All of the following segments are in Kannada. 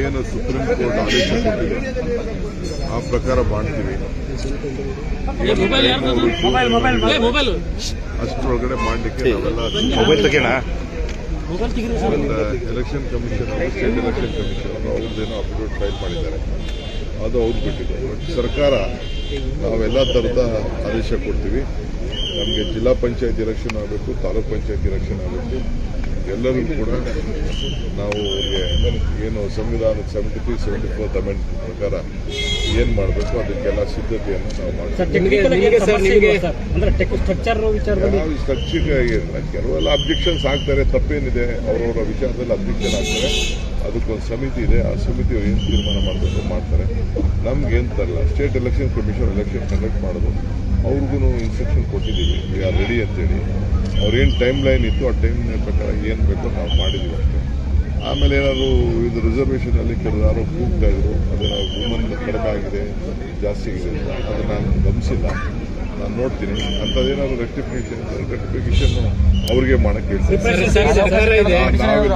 ಏನು ಸುಪ್ರೀಂ ಕೋರ್ಟ್ ಆದೇಶ ಕೊಟ್ಟಿದೆ ಆ ಪ್ರಕಾರ ಮಾಡ್ತೀವಿ. ಅಷ್ಟರೊಳಗಡೆ ಮಾಡಲಿಕ್ಕೆ ನಾವೆಲ್ಲ election commission state election commission ಅವ್ರದ್ದೇನೋ ಅಫಿಡವಿಟ್ ಫೈಲ್ ಮಾಡಿದ್ದಾರೆ, ಅದು ಅವ್ರು ಬಿಟ್ಟಿದೆ. ಸರ್ಕಾರ ನಾವೆಲ್ಲ ಥರದ ಆದೇಶ ಕೊಡ್ತೀವಿ. ನಮಗೆ ಜಿಲ್ಲಾ ಪಂಚಾಯತ್ ಎಲೆಕ್ಷನ್ ಆಗಬೇಕು, ತಾಲೂಕ್ ಪಂಚಾಯತ್ ಎಲೆಕ್ಷನ್ ಆಗಬೇಕು, ಎಲ್ಲರೂ ಕೂಡ ನಾವು ಏನು ಸಂವಿಧಾನದ 74th ಅಮೆಂಡ್ಮೆಂಟ್ ಪ್ರಕಾರ ಏನು ಮಾಡಬೇಕು ಅದಕ್ಕೆಲ್ಲ ಸಿದ್ಧತೆಯನ್ನು ನಾವು ಮಾಡ್ತೀವಿ. ಸ್ಟ್ರಕ್ಚರ್ಗೆ ಏನಿಲ್ಲ, ಕೆಲವೆಲ್ಲ ಅಬ್ಜೆಕ್ಷನ್ಸ್ ಆಗ್ತಾರೆ, ತಪ್ಪೇನಿದೆ, ಅವರವರ ವಿಚಾರದಲ್ಲಿ ಅಬ್ಜೆಕ್ಷನ್ ಆಗ್ತಾರೆ. ಅದಕ್ಕೊಂದು ಸಮಿತಿ ಇದೆ, ಆ ಸಮಿತಿ ಏನು ತೀರ್ಮಾನ ಮಾಡಬೇಕು ಮಾಡ್ತಾರೆ. ನಮ್ಗೇನು ತರಲ್ಲ, state election commission election conduct ಮಾಡೋದು, ಅವ್ರಿಗೂ ಇನ್ಸ್ಟ್ರಕ್ಷನ್ ಕೊಟ್ಟಿದ್ದೀವಿ, ವಿ ಆರ್ ರೆಡಿ ಅಂತೇಳಿ. ಅವ್ರೇನು ಟೈಮ್ ಲೈನ್ ಇತ್ತು ಆ ಟೈಮ್ ಪ್ರಕಾರ ಏನು ಬೇಕೋ ನಾವು ಮಾಡಿದ್ದೀವಿ ಅಷ್ಟೇ. ಆಮೇಲೆ ಏನಾದ್ರು ಇದು ರಿಸರ್ವೇಷನಲ್ಲಿ ಕೆಲವು ಯಾರೋ ಕೂಗ್ತಾ ಇದ್ರು, ಅದೇನೋ ವುಮನ್ ಕಡಿಮೆ ಆಗಿದೆ ಜಾಸ್ತಿ ಆಗಿದೆ ಅಂತ, ಅದು ನಾನು ಗಮನಿಸಿಲ್ಲ, ನಾನು ನೋಡ್ತೀನಿ. ಅಂಥದ್ದೇನಾದ್ರು ರೆಕ್ಟಿಫಿಕೇಶನ್ ಅವ್ರಿಗೆ ಮಾಡಕ್ಕೆ ಹೇಳ್ತೀನಿ.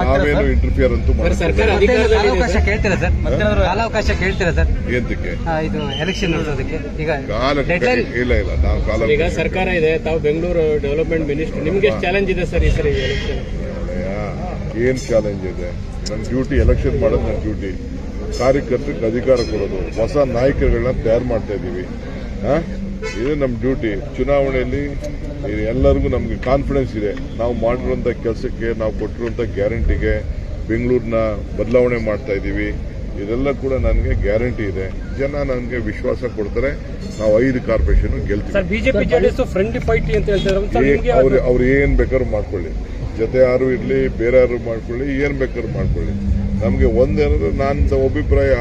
ನಾವೇನು ಇಂಟರ್ಫಿಯರ್ ಅಂತೂ ಕಾಲಾವಕಾಶ ಕೇಳ್ತೀರಾ ಸರ್? ಎಂತಕ್ಕೆ ಇದು ಎಲೆಕ್ಷನ್ ಇಲ್ಲ ನಾವು ಕಾಲ ಈಗ ಸರ್ಕಾರ ಇದೆ, ತಾವು ಬೆಂಗಳೂರು ಡೆವಲಪ್ಮೆಂಟ್ ಮಿನಿಸ್ಟರ್, ನಿಮ್ಗೆ ಚಾಲೆಂಜ್ ಇದೆ ಸರ್ ಈ ಸರಿ ಎಲೆಕ್ಷನ್? ಏನ್ ಚಾಲೆಂಜ್ ಇದೆ? ನನ್ನ ಡ್ಯೂಟಿ ಎಲೆಕ್ಷನ್ ಮಾಡೋದು, ನನ್ನ ಡ್ಯೂಟಿ ಕಾರ್ಯಕರ್ತರಿಗೆ ಅಧಿಕಾರ ಕೊಡೋದು, ಹೊಸ ನಾಯಕರುಗಳನ್ನ ತಯಾರು ಮಾಡ್ತಾ ಇದ್ದೀವಿ. ಇದು ನಮ್ಮ ಡ್ಯೂಟಿ. ಚುನಾವಣೆಯಲ್ಲಿ ಎಲ್ಲರಿಗೂ ನಮಗೆ ಕಾನ್ಫಿಡೆನ್ಸ್ ಇದೆ, ನಾವು ಮಾಡಿರುವಂಥ ಕೆಲಸಕ್ಕೆ, ನಾವು ಕೊಟ್ಟಿರುವಂಥ ಗ್ಯಾರಂಟಿಗೆ ಬೆಂಗಳೂರನ್ನ ಬದಲಾವಣೆ ಮಾಡ್ತಾ ಇದ್ದೀವಿ. ಇದೆಲ್ಲ ಕೂಡ ನನಗೆ ಗ್ಯಾರಂಟಿ ಇದೆ, ಜನ ನನಗೆ ವಿಶ್ವಾಸ ಕೊಡ್ತಾರೆ. ನಾವು 5 ಕಾರ್ಪೊರೇಷನ್ ಗೆಲ್ತೀವಿ. ಬಿಜೆಪಿ ಜೆಡಿಎಸ್ ಫ್ರೆಂಡ್ಲಿ ಫೈಟ್ ಅಂತ ಹೇಳ್ತಾರೆ. ಅವ್ರು ಏನ್ ಬೇಕಾದ್ರು ಮಾಡ್ಕೊಳ್ಳಿ, ಜೊತೆ ಯಾರು ಇರಲಿ, ಬೇರೆ ಯಾರು ಮಾಡ್ಕೊಳ್ಳಿ, ಏನ್ ಬೇಕಾದ್ರು ಮಾಡ್ಕೊಳ್ಳಿ. ನಮಗೆ ಒಂದೇನಾದ್ರು ನನ್ನ ಅಭಿಪ್ರಾಯ,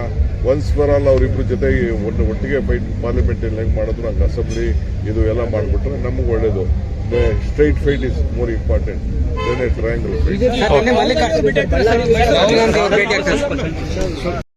ಒನ್ಸ್ ಫಾರ್ ಆಲ್ ಅವರಿಬ್ರು ಜೊತೆಗೆ ಒಟ್ಟಿಗೆ ಫೈಟ್ ಪಾರ್ಲಿಮೆಂಟಲ್ಲಿ ಹೆಂಗೆ ಮಾಡಿದ್ರು ಹಂಗೆ ಅಸೆಂಬ್ಲಿ ಇದು ಎಲ್ಲ ಮಾಡಿಬಿಟ್ರೆ ನಮಗೆ ಒಳ್ಳೇದು. Straight fight is more important than a triangle fight.